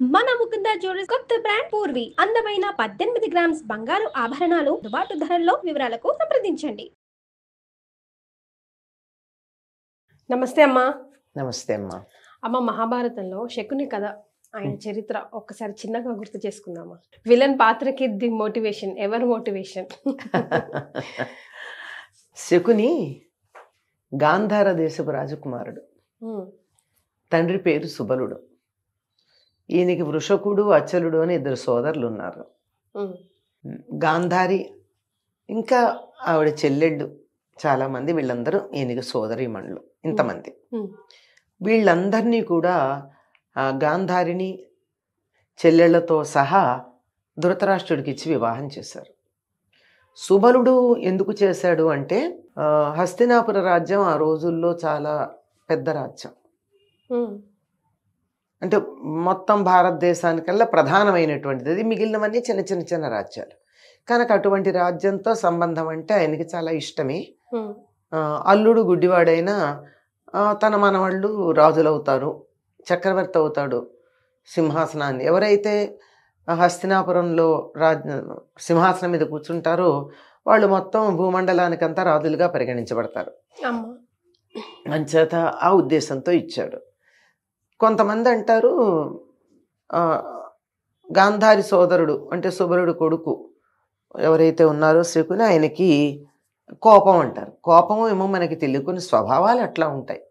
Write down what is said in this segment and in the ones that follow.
మన ముకుంద జ్యువెలర్స్ కొత్త బ్రాండ్ పూర్వి అందమైన 18 గ్రామ్స్ బంగారు ఆభరణాలు దుబాటు ధరల్లో. వివరాలకు సంప్రదించండి. నమస్తే అమ్మా. నమస్తే అమ్మా. అమ్మ, మహాభారతంలో శకుని కథ, ఆయన చరిత్ర ఒక్కసారి చిన్నగా గుర్తు చేసుకుందామా? విలన్ పాత్రకి the motivation, ever motivation? Shakuni Gandhara దేశపు రాజకుమారుడు. తండ్రి పేరు సుబలుడు. ఈయనకి వృషకుడు, అచలుడు అని 2 సోదరులు ఉన్నారు. గాంధారి ఇంకా ఆవిడ చెల్లెళ్ళు చాలామంది, వీళ్ళందరూ ఈయనకి సోదరీమణులు. ఇంతమంది వీళ్ళందరినీ కూడా గాంధారిని చెల్లెళ్లతో సహా ధృతరాష్ట్రుడికి ఇచ్చి వివాహం చేశారు. సుబలుడు ఎందుకు చేశాడు అంటే, హస్తినాపుర రాజ్యం ఆ రోజుల్లో చాలా పెద్ద రాజ్యం. అంటే మొత్తం భారతదేశానికల్లా ప్రధానమైనటువంటిది అది. మిగిలినవన్నీ చిన్న చిన్న చిన్న రాజ్యాలు. కనుక అటువంటి రాజ్యంతో సంబంధం అంటే ఆయనకి చాలా ఇష్టమే. అల్లుడు గుడ్డివాడైనా తన మనవాళ్ళు రాజులవుతారు, చక్రవర్తి అవుతాడు. సింహాసనాన్ని ఎవరైతే హస్తినాపురంలో సింహాసనం మీద కూర్చుంటారో వాళ్ళు మొత్తం భూమండలానికంతా రాజులుగా పరిగణించబడతారు. అంచేత ఆ ఉద్దేశంతో ఇచ్చాడు. కొంతమంది అంటారు గాంధారి సోదరుడు అంటే సుబలుడు కొడుకు ఎవరైతే ఉన్నారో శకుని, ఆయనకి కోపం అంటారు. కోపం ఏమో మనకి తెలియదు, కొన్ని స్వభావాలు అట్లా ఉంటాయి.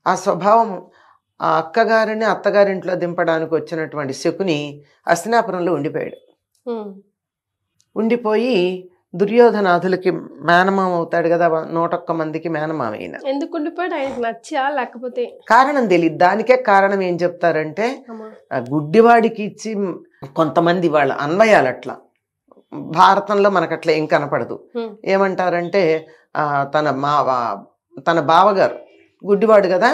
ఆ స్వభావం ఆ అక్కగారిని అత్తగారింట్లో దింపడానికి వచ్చినటువంటి శకుని హస్తినాపురంలో ఉండిపోయాడు. ఉండిపోయి దుర్యోధనాథులకి మేనమామ అవుతాడు కదా, 101 మందికి మేనమామ అయిన. ఎందుకు ఉండిపోయాడు? ఆయనకు నచ్చా లేకపోతే కారణం తెలియదు. దానికే కారణం ఏం చెప్తారంటే, గుడ్డివాడికి ఇచ్చి కొంతమంది వాళ్ళ అన్వయాలు అట్లా భారతంలో మనకు అట్లా ఏం కనపడదు. ఏమంటారంటే తన బావగారు గుడ్డివాడు కదా,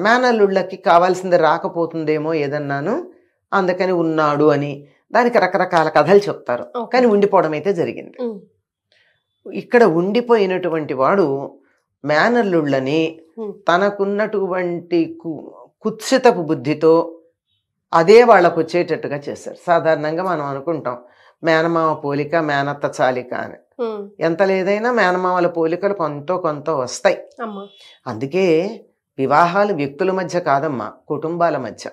మేనల్లుళ్ళకి కావాల్సింది రాకపోతుందేమో ఏదన్నాను, అందుకని ఉన్నాడు అని దానికి రకరకాల కథలు చెప్తారు. కానీ ఉండిపోవడం అయితే జరిగింది. ఇక్కడ ఉండిపోయినటువంటి వాడు మేనల్లుళ్ళని తనకున్నటువంటి కుత్సితపు బుద్ధితో అదే వాళ్ళకు వచ్చేటట్టుగా చేశారు. సాధారణంగా మనం అనుకుంటాం మేనమామ పోలిక మేనత్త చాలిక అని. ఎంత లేదైనా మేనమామల పోలికలు కొంత వస్తాయి. అందుకే వివాహాలు వ్యక్తుల మధ్య కాదమ్మా, కుటుంబాల మధ్య.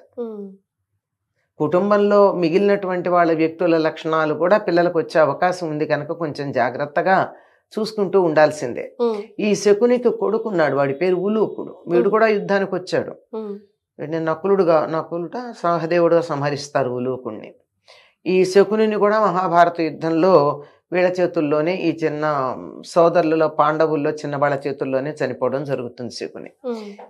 కుటుంబంలో మిగిలినటువంటి వాళ్ళ వ్యక్తుల లక్షణాలు కూడా పిల్లలకు వచ్చే అవకాశం ఉంది కనుక కొంచెం జాగ్రత్తగా చూసుకుంటూ ఉండాల్సిందే. ఈ శకునికి కొడుకున్నాడు, వాడి పేరు ఉలూకుడు. వీడు కూడా యుద్ధానికి వచ్చాడు. నకులుట సహదేవుడుగా సంహరిస్తారు ఉలూకుడిని. ఈ శకుని కూడా మహాభారత యుద్ధంలో వీళ్ళ చేతుల్లోనే, ఈ చిన్న సోదరులలో పాండవుల్లో చిన్న వాళ్ళ చేతుల్లోనే చనిపోవడం జరుగుతుంది శకుని.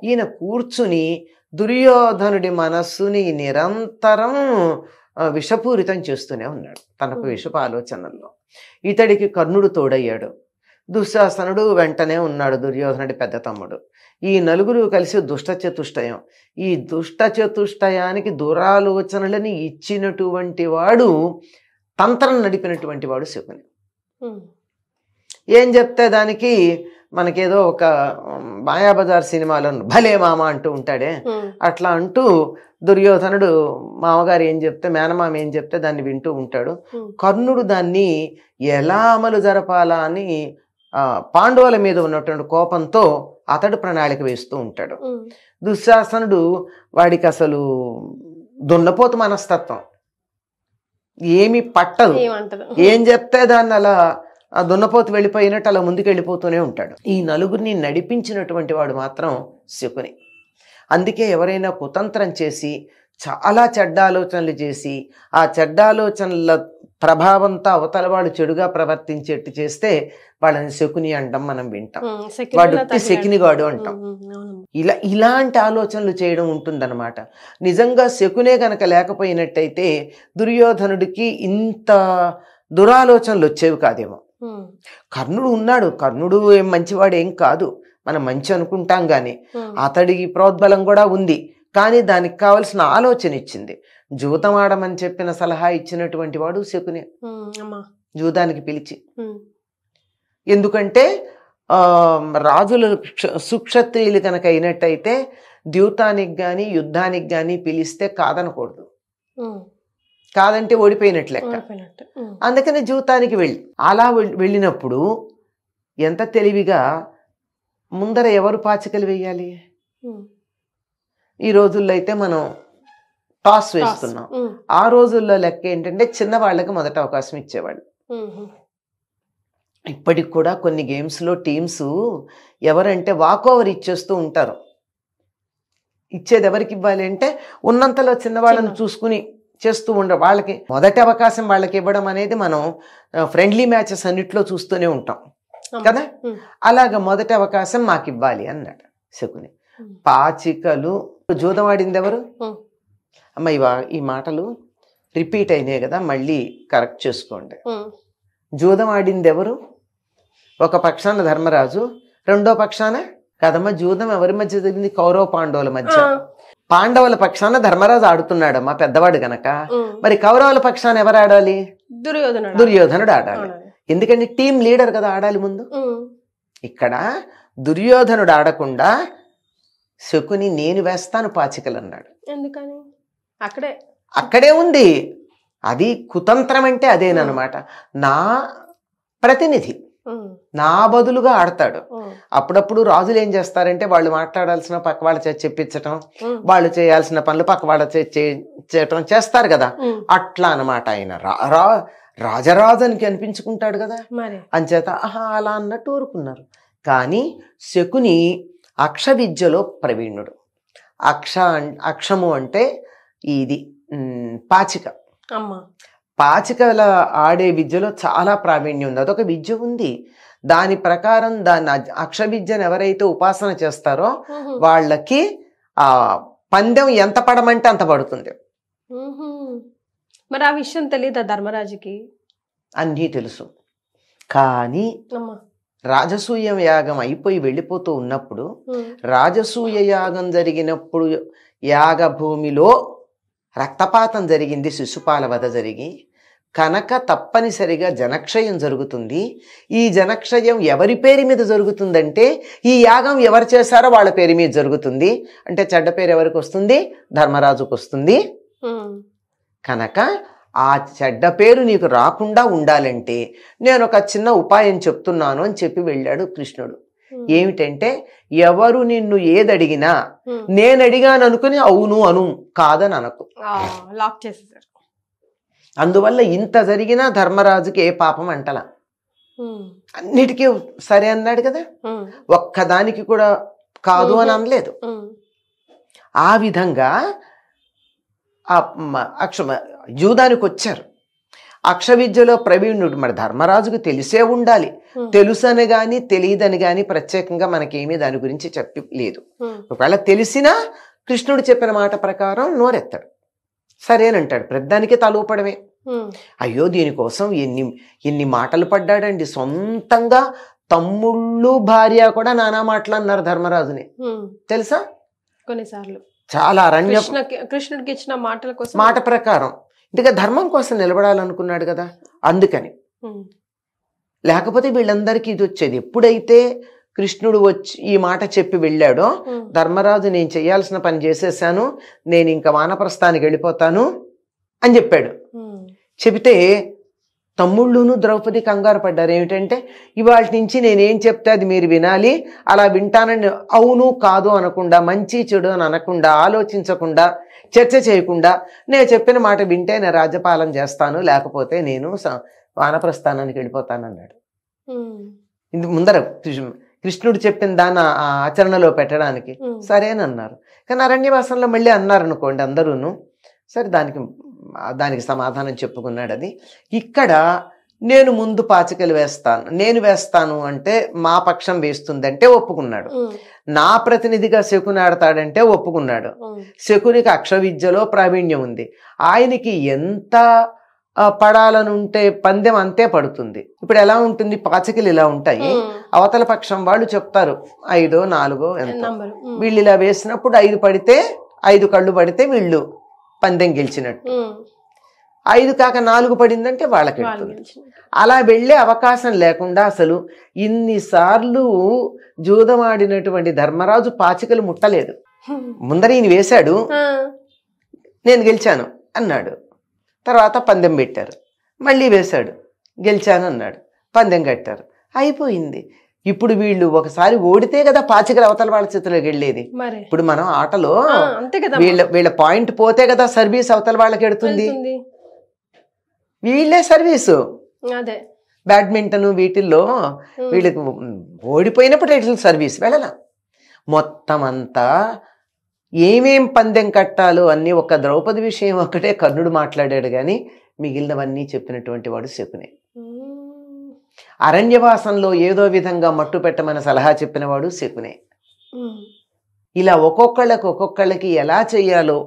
ఈయన కూర్చుని దుర్యోధనుడి మనస్సుని నిరంతరం విషపూరితం చేస్తూనే ఉన్నాడు తనకు విషపు ఆలోచనల్లో. ఇతడికి కర్ణుడు తోడయ్యాడు, దుశ్శాసనుడు వెంటనే ఉన్నాడు, దుర్యోధనుడి పెద్ద తమ్ముడు. ఈ నలుగురు కలిసి దుష్టచతుష్టయం. ఈ దుష్టచతుష్టయానికి దురాలోచనలని ఇచ్చినటువంటి వాడు, తంత్రం నడిపినటువంటి వాడు శకుని. ఏం చెప్తే దానికి మనకేదో ఒక మాయాబజార్ సినిమాలో భలే మామ అంటూ ఉంటాడే, అట్లా అంటూ దుర్యోధనుడు మామగారు ఏం చెప్తే, మేనమామ ఏం చెప్తే దాన్ని వింటూ ఉంటాడు. కర్ణుడు దాన్ని ఎలా అమలు జరపాలా అని పాండవుల మీద ఉన్నటువంటి కోపంతో అతడు ప్రణాళిక వేస్తూ ఉంటాడు. దుశ్శాసనుడు వాడికి అసలు దున్నపోతు మనస్తత్వం, ఏమి పట్టదు. ఏం చెప్తే దాన్ని అలా ఆ దున్నపోతు వెళ్ళిపోయినట్టు అలా ముందుకు వెళ్ళిపోతూనే ఉంటాడు. ఈ నలుగురిని నడిపించినటువంటి వాడు మాత్రం శకుని. అందుకే ఎవరైనా కుతంత్రం చేసి చాలా చెడ్డ ఆలోచనలు చేసి ఆ చెడ్డ ఆలోచనల ప్రభావంతో అవతల వాడు చెడుగా ప్రవర్తించేట్టు చేస్తే వాళ్ళని శకుని అంటాం, మనం వింటాం. వాడు శకునిగాడు అంటాం. ఇలాంటి ఆలోచనలు చేయడం ఉంటుందన్నమాట. నిజంగా శకునే గనక లేకపోయినట్టయితే దుర్యోధనుడికి ఇంత దురాలోచనలు వచ్చేవి కాదేమో. కర్ణుడు ఉన్నాడు, కర్ణుడు ఏం మంచివాడు ఏం కాదు, మనం మంచి అనుకుంటాం గాని అతడికి ప్రోద్బలం కూడా ఉంది. కానీ దానికి కావలసిన ఆలోచన ఇచ్చింది. జూతం ఆడమని చెప్పిన సలహా ఇచ్చినటువంటి వాడు శకునే, జూదానికి పిలిచి. ఎందుకంటే రాజులు సుక్షత్రియులు కనుక అయినట్టయితే ద్యూతానికి కానీ యుద్ధానికి కానీ పిలిస్తే కాదనకూడదు, కాదంటే ఓడిపోయినట్లు లెక్క. అందుకని ద్యూతానికి అలా వెళ్ళినప్పుడు ఎంత తెలివిగా ముందర ఎవరు పాచికలు వేయాలి. ఈ రోజుల్లో అయితే మనం టాస్ వేస్తున్నాం. ఆ రోజుల్లో లెక్క ఏంటంటే చిన్నవాళ్ళకి మొదట అవకాశం ఇచ్చేవాళ్ళు. ఇప్పటికి కూడా కొన్ని గేమ్స్లో టీమ్స్ ఎవరంటే వాకోవర్ ఇచ్చేస్తూ ఉంటారు. ఇచ్చేది ఎవరికి ఇవ్వాలి అంటే ఉన్నంతలో చిన్నవాళ్ళని చూసుకుని చేస్తూ వాళ్ళకి మొదటి అవకాశం వాళ్ళకి ఇవ్వడం అనేది మనం ఫ్రెండ్లీ మ్యాచెస్ అన్నిట్లో చూస్తూనే ఉంటాం కదా. అలాగ మొదటి అవకాశం మాకు ఇవ్వాలి అన్నాడు శకుని. పాచికలు జూదం ఆడింది ఎవరు? అమ్మ ఈ మాటలు రిపీట్ అయినాయి కదా, మళ్ళీ కరెక్ట్ చేసుకోండి. జూదం ఆడింది ఎవరు? ఒక పక్షాన ధర్మరాజు, రెండో పక్షాన కదమ్మ. జూదం ఎవరి మధ్య జరిగింది? కౌరవ పాండవుల మధ్య. పాండవుల పక్షాన ధర్మరాజు ఆడుతున్నాడమ్మా, పెద్దవాడు గనక. మరి కౌరవుల పక్షాన ఎవరు ఆడాలి? దుర్యోధనుడు ఆడాలి. ఎందుకంటే టీం లీడర్ కదా, ఆడాలి ముందు. ఇక్కడ దుర్యోధనుడు ఆడకుండా శకుని నేను వేస్తాను పాచికలు అన్నాడు. ఎందుకని? అక్కడే ఉంది. అది కుతంత్రం అంటే అదేనమాట. నా ప్రతినిధి నా బదులుగా ఆడతాడు. అప్పుడప్పుడు రాజులు ఏం చేస్తారంటే వాళ్ళు మాట్లాడాల్సిన పక్క వాళ్ళ చేత చెప్పించటం, వాళ్ళు చేయాల్సిన పనులు పక్క వాళ్ళ చేయటం చేస్తారు కదా. అట్లా అనమాట. ఆయన రాజరాజానికి అనిపించుకుంటాడు కదా, అంచేత అలా అన్నట్టు ఊరుకున్నారు. కానీ శకుని అక్ష విద్యలో ప్రవీణుడు. అక్షము అంటే ఇది పాచిక. పాచికల ఆడే విద్యలో చాలా ప్రావీణ్యం ఉంది. అదొక విద్య ఉంది. దాని ప్రకారం దాన్ని అక్ష విద్యను ఎవరైతే ఉపాసన చేస్తారో వాళ్ళకి ఆ పందెం ఎంత పడమంటే అంత పడుతుంది. మరి ఆ విషయం తెలియదా ధర్మరాజుకి? అన్నీ తెలుసు. కానీ రాజసూయ యాగం అయిపోయి వెళ్ళిపోతూ ఉన్నప్పుడు, రాజసూయ యాగం జరిగినప్పుడు యాగ భూమిలో రక్తపాతం జరిగింది, శిశుపాల వధ జరిగి కనుక తప్పనిసరిగా జనక్షయం జరుగుతుంది. ఈ జనక్షయం ఎవరి పేరు మీద జరుగుతుందంటే ఈ యాగం ఎవరు చేశారో వాళ్ళ పేరు మీద జరుగుతుంది. అంటే చెడ్డ పేరు ఎవరికి వస్తుంది? ధర్మరాజుకు వస్తుంది. కనుక ఆ చెడ్డ పేరు నీకు రాకుండా ఉండాలంటే నేను ఒక చిన్న ఉపాయం చెప్తున్నాను అని చెప్పి వెళ్ళాడు కృష్ణుడు. ఏమిటంటే ఎవరు నిన్ను ఏదడిగినా నేను అడిగాను అనుకుని అవును అను, కాదని అనకు. అందువల్ల ఇంత జరిగినా ధర్మరాజుకి ఏ పాపం అంటల, అన్నిటికీ సరే అన్నాడు కదా, ఒక్కదానికి కూడా కాదు అని అనలేదు. ఆ విధంగా జూదానికి వచ్చారు. అక్ష విద్యలో ప్రవీణుడు. మరి ధర్మరాజుకు తెలిసే ఉండాలి. తెలుసని గాని తెలియదని గాని ప్రత్యేకంగా మనకేమీ దాని గురించి చెప్పి లేదు. ఒకవేళ తెలిసినా కృష్ణుడు చెప్పిన మాట ప్రకారం నోరెత్తాడు, సరేనంటాడు. ప్రతిదానికే తలూపడమే. అయ్యో దీనికోసం ఎన్ని మాటలు పడ్డాడండి. సొంతంగా తమ్ముళ్ళు భార్య కూడా నానా మాటలు అన్నారు ధర్మరాజుని, తెలుసా? కొన్నిసార్లు చాలా కృష్ణుడికి ఇచ్చిన మాటల కోసం, మాట ప్రకారం. ఇంతగా ధర్మం కోసం నిలబడాలనుకున్నాడు కదా, అందుకని. లేకపోతే వీళ్ళందరికీ ఇది వచ్చేది. ఎప్పుడైతే కృష్ణుడు వచ్చి ఈ మాట చెప్పి వెళ్ళాడో, ధర్మరాజు నేను చేయాల్సిన పని చేసేసాను, నేను ఇంకా వానప్రస్థానికి వెళ్ళిపోతాను అని చెప్పాడు. చెబితే తమ్ముళ్ళును ద్రౌపది కంగారు పడ్డారు. ఏమిటంటే ఇవాళ నుంచి నేనేం చెప్తే అది మీరు వినాలి, అలా వింటానని అవును కాదు అనకుండా, మంచి చెడు అని అనకుండా, ఆలోచించకుండా, చర్చ చేయకుండా నేను చెప్పిన మాట వింటే నేను రాజ్యపాలన చేస్తాను, లేకపోతే నేను వానప్రస్థానానికి వెళ్ళిపోతాను అన్నాడు. ఇందుకు ముందర కృష్ణుడు చెప్పిన దాన్ని ఆచరణలో పెట్టడానికి సరేనన్నారు. కానీ అరణ్యవాసంలో మళ్ళీ అన్నారనుకోండి అందరూను, సరే దానికి సమాధానం చెప్పుకున్నాడు. అది ఇక్కడ నేను ముందు పాచికలు వేస్తాను, నేను వేస్తాను అంటే మా పక్షం వేస్తుందంటే ఒప్పుకున్నాడు. నా ప్రతినిధిగా శకుని ఆడతాడంటే ఒప్పుకున్నాడు. శకునికి అక్ష విద్యలో ప్రావీణ్యం ఉంది. ఆయనకి ఎంత పడాలనుంటే పందెం అంతే పడుతుంది. ఇప్పుడు ఎలా ఉంటుంది? పాచికలు ఇలా ఉంటాయి, అవతల పక్షం వాళ్ళు చెప్తారు 5, 4 ఎంత. వీళ్ళు ఇలా వేసినప్పుడు 5 పడితే 5 కళ్ళు పడితే వీళ్ళు పందెం గెలిచినట్టు. 5 కాక 4 పడిందంటే వాళ్ళకి అలా వెళ్ళే అవకాశం లేకుండా అసలు ఇన్నిసార్లు జూదమాడినటువంటి ధర్మరాజు పాచికలు ముట్టలేదు. ముందర ఈయన వేశాడు, నేను గెలిచాను అన్నాడు. తర్వాత పందెం పెట్టారు, మళ్ళీ వేశాడు, గెలిచాను అన్నాడు, పందెం కట్టారు, అయిపోయింది. ఇప్పుడు వీళ్ళు ఒకసారి ఓడితే కదా పాచికలు అవతల వాళ్ళ చేతిలోకి వెళ్ళేది. ఇప్పుడు మనం ఆటలో వీళ్ళ పాయింట్ పోతే కదా సర్వీస్ అవతల వాళ్ళకి ఎడుతుంది, వీళ్ళే సర్వీసు. బ్యాడ్మింటన్ వీటిల్లో వీళ్ళకి ఓడిపోయినప్పుడు ఎట్లా సర్వీస్ వెళ్ళాల. మొత్తం అంతా ఏమేం పందెం కట్టాలో అన్నీ ఒక ద్రౌపది విషయం ఒక్కటే కర్ణుడు మాట్లాడాడు, కానీ మిగిలినవన్నీ చెప్పినటువంటి వాడు శకునే. అరణ్యవాసంలో ఏదో విధంగా మట్టు పెట్టమని సలహా చెప్పినవాడు శకునే. ఇలా ఒక్కొక్కళ్ళకి ఎలా చెయ్యాలో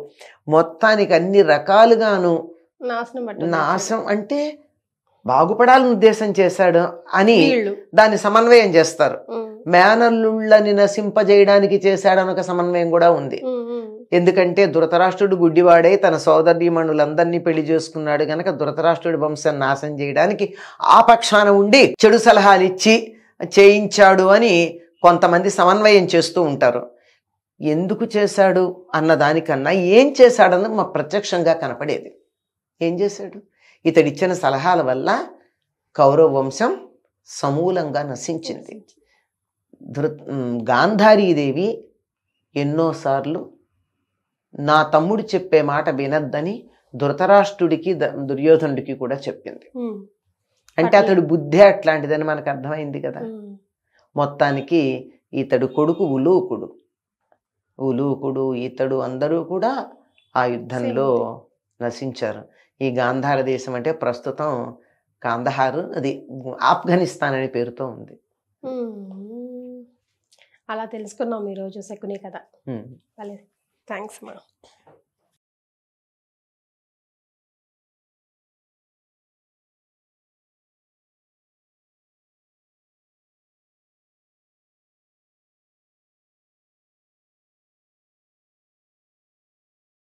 మొత్తానికి అన్ని రకాలుగాను నాశనం అంటే బాగుపడాలని ఉద్దేశం చేశాడు అని దాన్ని సమన్వయం చేస్తారు. మేనల్లుళ్ళని నశింపజేయడానికి చేశాడని ఒక సమన్వయం కూడా ఉంది. ఎందుకంటే ధృతరాష్ట్రుడు గుడ్డివాడై తన సోదరీమణులందరినీ పెళ్లి చేసుకున్నాడు గనక ధృతరాష్ట్రుడి వంశాన్ని నాశనం చేయడానికి ఆ పక్షాన ఉండి చెడు సలహాలు ఇచ్చి చేయించాడు అని కొంతమంది సమన్వయం చేస్తూ ఉంటారు. ఎందుకు చేశాడు అన్న దానికన్నా ఏం చేశాడన్నది మా ప్రత్యక్షంగా కనపడేది. ఏం చేశాడు? ఇతడిచ్చిన సలహాల వల్ల కౌరవ వంశం సమూలంగా నశించింది. గాంధారీదేవి ఎన్నోసార్లు నా తమ్ముడు చెప్పే మాట వినద్దని ధృతరాష్ట్రుడికి దుర్యోధనుడికి కూడా చెప్పింది. అంటే అతడు బుద్ధి అట్లాంటిదని మనకు అర్థమైంది కదా. మొత్తానికి ఇతడు కొడుకు ఉలూకుడు ఇతడు అందరూ కూడా ఆ యుద్ధంలో నశించారు. ఈ గాంధార దేశం అంటే ప్రస్తుతం కాందహారు, అది ఆఫ్ఘనిస్తాన్ అనే పేరుతో ఉంది. అలా తెలుసుకున్నాం ఈరోజు శకుని కథ. థ్యాంక్స్ మా.